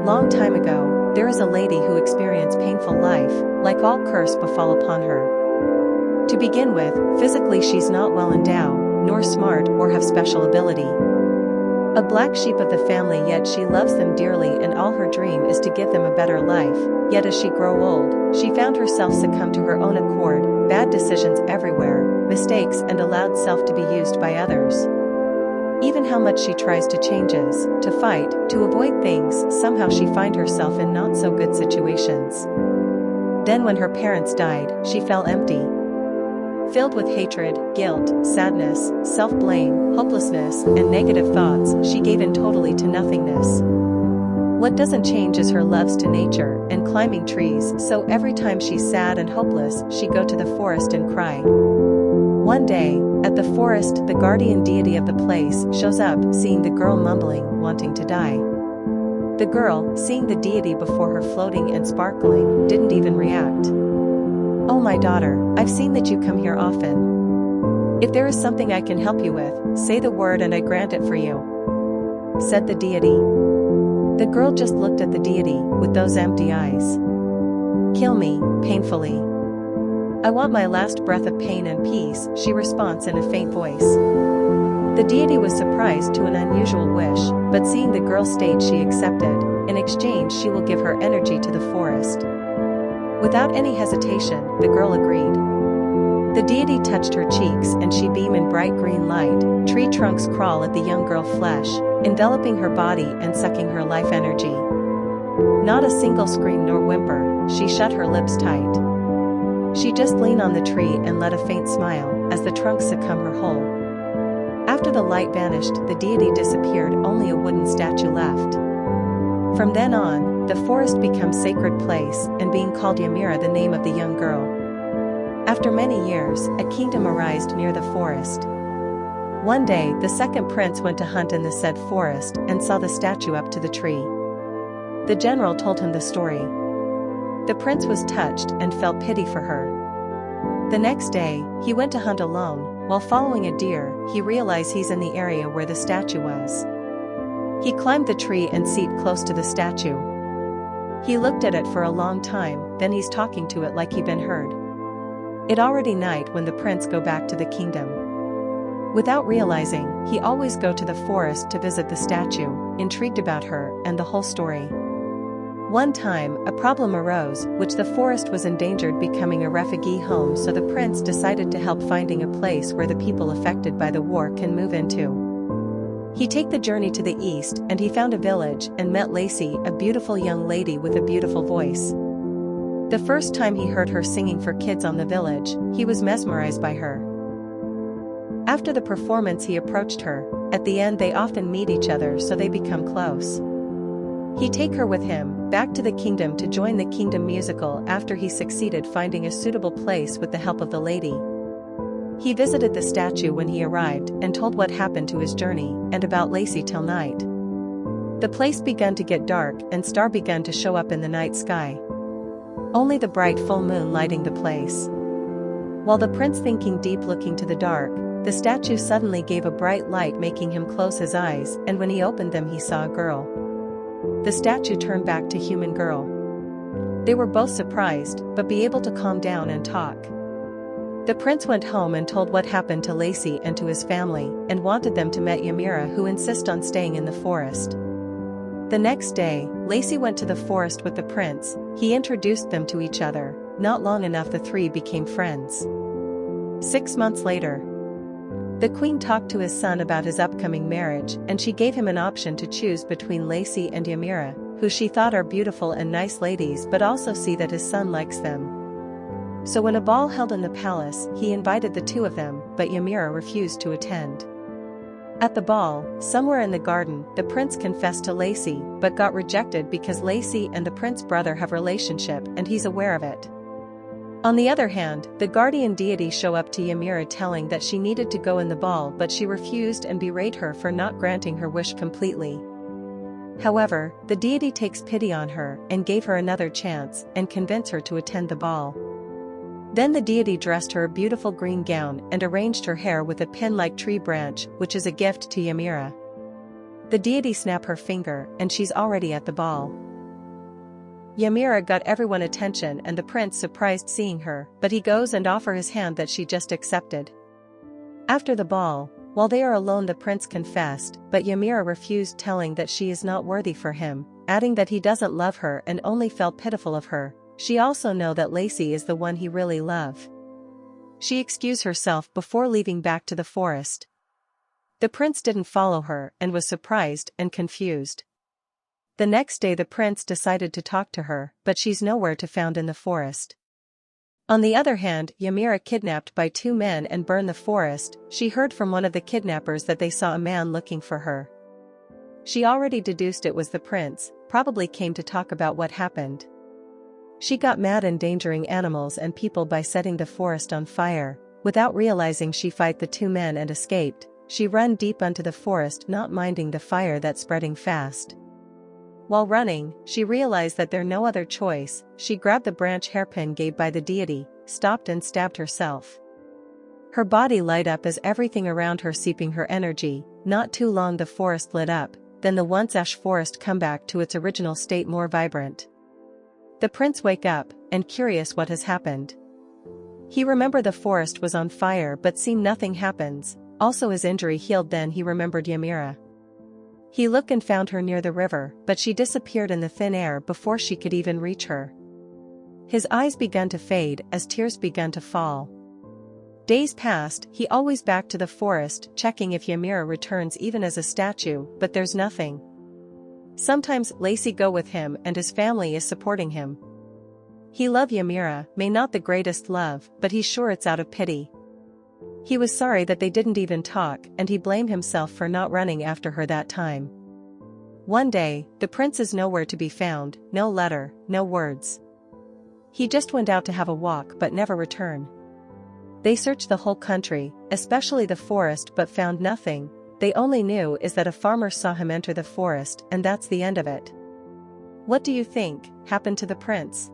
long time ago, there is a lady who experienced painful life, like all curse befall upon her. To begin with, physically she's not well endowed, nor smart or have special ability. A black sheep of the family, yet she loves them dearly and all her dream is to give them a better life. Yet as she grew old, she found herself succumb to her own accord, bad decisions everywhere, mistakes and allowed self to be used by others. Even how much she tries to changes, to fight, to avoid things, somehow she find herself in not so good situations. Then when her parents died, she felt empty. Filled with hatred, guilt, sadness, self-blame, hopelessness, and negative thoughts, she gave in totally to nothingness. What doesn't change is her loves to nature and climbing trees, so every time she's sad and hopeless, she go to the forest and cry. One day, at the forest, the guardian deity of the place shows up, seeing the girl mumbling, wanting to die. The girl, seeing the deity before her floating and sparkling, didn't even react. "Oh my daughter, I've seen that you come here often. If there is something I can help you with, say the word and I grant it for you," said the deity. The girl just looked at the deity, with those empty eyes. "Kill me, painfully. I want my last breath of pain and peace," she responds in a faint voice. The deity was surprised to an unusual wish, but seeing the girl's state she accepted. In exchange she will give her energy to the forest. Without any hesitation, the girl agreed. The deity touched her cheeks and she beamed in bright green light. Tree trunks crawl at the young girl flesh, enveloping her body and sucking her life energy. Not a single scream nor whimper, she shut her lips tight. She just leaned on the tree and let a faint smile, as the trunk succumbed her whole. After the light vanished, the deity disappeared, only a wooden statue left. From then on, the forest becomes sacred place, and being called Ymira, the name of the young girl. After many years, a kingdom arose near the forest. One day, the second prince went to hunt in the said forest, and saw the statue up to the tree. The general told him the story. The prince was touched and felt pity for her. The next day, he went to hunt alone. While following a deer, he realized he's in the area where the statue was. He climbed the tree and sat close to the statue. He looked at it for a long time, then he's talking to it like he'd been heard. It already night when the prince go back to the kingdom. Without realizing, he always go to the forest to visit the statue, intrigued about her and the whole story. One time, a problem arose, which the forest was endangered becoming a refugee home, so the prince decided to help finding a place where the people affected by the war can move into. He take the journey to the east and he found a village and met Lacey, a beautiful young lady with a beautiful voice. The first time he heard her singing for kids on the village, he was mesmerized by her. After the performance he approached her. At the end they often meet each other, so they become close. He take her with him, back to the kingdom to join the kingdom musical after he succeeded finding a suitable place with the help of the lady. He visited the statue when he arrived and told what happened to his journey and about Lacey till night. The place began to get dark and star began to show up in the night sky. Only the bright full moon lighting the place. While the prince thinking deep looking to the dark, the statue suddenly gave a bright light making him close his eyes, and when he opened them he saw a girl. The statue turned back to human girl. They were both surprised, but be able to calm down and talk. The prince went home and told what happened to Lacey and to his family, and wanted them to meet Ymira, who insist on staying in the forest. The next day, Lacey went to the forest with the prince. He introduced them to each other. Not long enough the three became friends. 6 months later, the queen talked to his son about his upcoming marriage, and she gave him an option to choose between Lacey and Ymira, who she thought are beautiful and nice ladies, but also see that his son likes them. So when a ball held in the palace, he invited the two of them, but Ymira refused to attend. At the ball, somewhere in the garden, the prince confessed to Lacey, but got rejected because Lacey and the prince's brother have relationship and he's aware of it. On the other hand, the guardian deity show up to Ymira telling that she needed to go in the ball, but she refused and berate her for not granting her wish completely. However, the deity takes pity on her and gave her another chance and convinced her to attend the ball. Then the deity dressed her a beautiful green gown and arranged her hair with a pin-like tree branch, which is a gift to Ymira. The deity snapped her finger and she's already at the ball. Ymira got everyone attention and the prince surprised seeing her, but he goes and offer his hand that she just accepted. After the ball, while they are alone the prince confessed, but Ymira refused, telling that she is not worthy for him, adding that he doesn't love her and only felt pitiful of her. She also know that Lacey is the one he really love. She excused herself before leaving back to the forest. The prince didn't follow her and was surprised and confused. The next day the prince decided to talk to her, but she's nowhere to found in the forest. On the other hand, Ymira kidnapped by two men and burned the forest. She heard from one of the kidnappers that they saw a man looking for her. She already deduced it was the prince, probably came to talk about what happened. She got mad, endangering animals and people by setting the forest on fire. Without realizing she fight the two men and escaped, she run deep into the forest, not minding the fire that's spreading fast. While running, she realized that there no other choice. She grabbed the branch hairpin gave by the deity, stopped and stabbed herself. Her body light up as everything around her seeping her energy. Not too long the forest lit up, then the once ash forest come back to its original state, more vibrant. The prince wake up, and curious what has happened. He remember the forest was on fire but seen nothing happens, also his injury healed. Then he remembered Ymira. He looked and found her near the river, but she disappeared in the thin air before she could even reach her. His eyes began to fade as tears began to fall. Days passed, he always back to the forest, checking if Ymira returns even as a statue, but there's nothing. Sometimes Lacey go with him and his family is supporting him. He love Ymira, may not the greatest love, but he's sure it's out of pity. He was sorry that they didn't even talk, and he blamed himself for not running after her that time. One day, the prince is nowhere to be found, no letter, no words. He just went out to have a walk but never return. They searched the whole country, especially the forest, but found nothing. They only knew is that a farmer saw him enter the forest, and that's the end of it. What do you think happened to the prince?